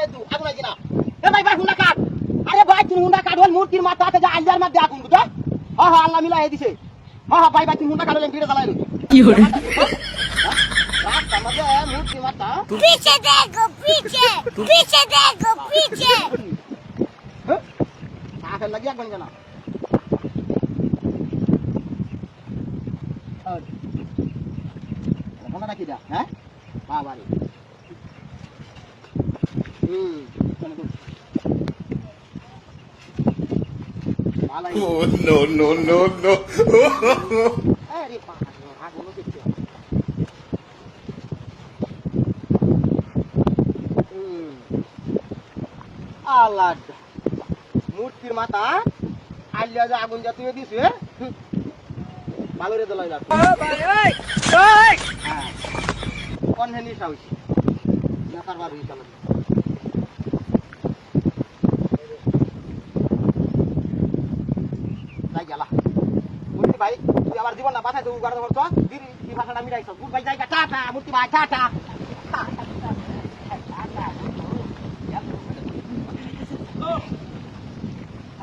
দু আগুন লাগি না এ ভাই ভাই হুন্ডা কাট আরে ভাই তুমি হুন্ডা কাট ওর মূর্তির মাথাতে যা আল্লাহর মধ্যে আগুন বুঝা হ্যাঁ হ্যাঁ আল্লাহ মিলাই দিছে হ্যাঁ হ্যাঁ ভাই ভাই তুমি হুন্ডা কাটলে ভিড়ে চালাই কি হরে রাস্তা মধ্যে মূর্তি মাথা पीछे देखो पीछे पीछे देखो पीछे আগে লাগি আগুন জানা হুন্ডা নাকি দা হ্যাঁ হ্যাঁ বাড়ি Oh, no, no, no, no. আরে বাবা আগুন দেখতে আল্লাহ মূর্তির মাথা আল্লাহ যে আগুন যা তুই দিছে ভালো রে দলাই লাগবে হ্যাঁ কোন হেনি সাউছি না কারবার হই চলে যাই গেলা মূর্তি ভাই তুই আমার জীবন না বাঁচাই তুই গাড়ি ধরছ দিদি কি ভাষাটা মিলাইছ গুড ভাই জায়গা টাটা মূর্তি ভাই টাটা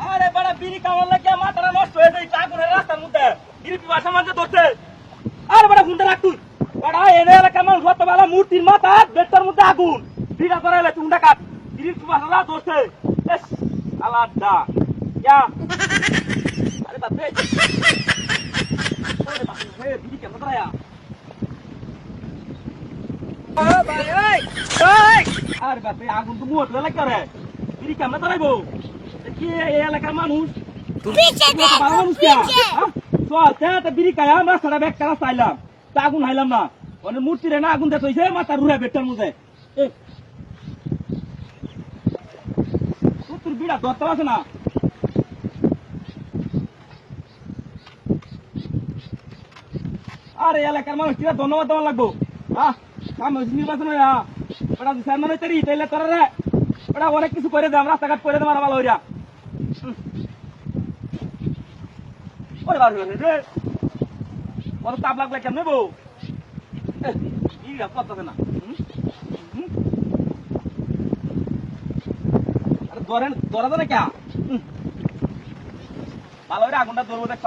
আরে বড় বিড়ি কামড় লাগে মাথাটা নষ্ট হয়ে যায় আগুনের রাস্তার মধ্যে বিড়ি পিবা সমাজে ধরছে আরে বড় হুন্ডা রাখ তুই বড় এনে এলাকা মানুষ যত বেলা মূর্তির মাথা বেটার মধ্যে আগুন বিড়া করাইলে তুই হুন্ডা কাট বিড়ি পিবা সমাজে ধরছে এস আলাদা ইয়া আরে বাপরে আরে বাপরে বিড়ি কেমন করায়া আরে বাপরে আগুন তো মুহূর্ত লাগে রে বিড়ি কেমন করাইবো কি এই এলাকার মানুষ पीछे देखो पीछे চল বিড়ি খাই আমরা সারা ব্যাগ কারা চাইলাম তা আগুন হাইলাম না অনেক মূর্তি রে না আগুন দেখছে মাথা রুড়ে বেটার মধ্যে তোর বিড়া ধরতে আছে না আরে এলাকার মানুষ কিরা ধন্যবাদ দেওয়া লাগবো নির্বাচন ওটা চেয়ারম্যান হইতে তাইলে তোরা রে ওটা অনেক কিছু করে দাম রাস্তাঘাট করে দেওয়ার ভালো হইয়া ওরে বার রে ওর তাপ লাগলে কেমনে বউ করতেছে না আরে ধরা ধরে কে ভালো হইরে আগুনটা ধরবো দেখ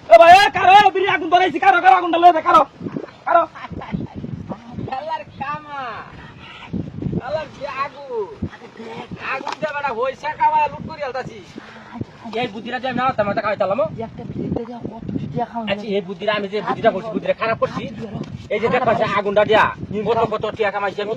এ ভাই কারো বিড়ি আগুন ধরাইছি কারো কারো আগুনটা লয়ে দে কারো কারো আল্লাহর কামা আল্লাহর যে আগুন আগুন দে বেটা হইছে কামায় লুট করি আলতাছি এই বুদ্ধিটা যে আমি না তামাটা খাইতালাম একটা ভিডিও দেয়া কত ভিডিও খাও আচ্ছা এই বুদ্ধিটা আমি যে বুদ্ধিটা করছি বুদ্ধিটা খারাপ করছি এই যে দেখো আগুনটা দিয়া কত কত টিয়া কামাইছি আমি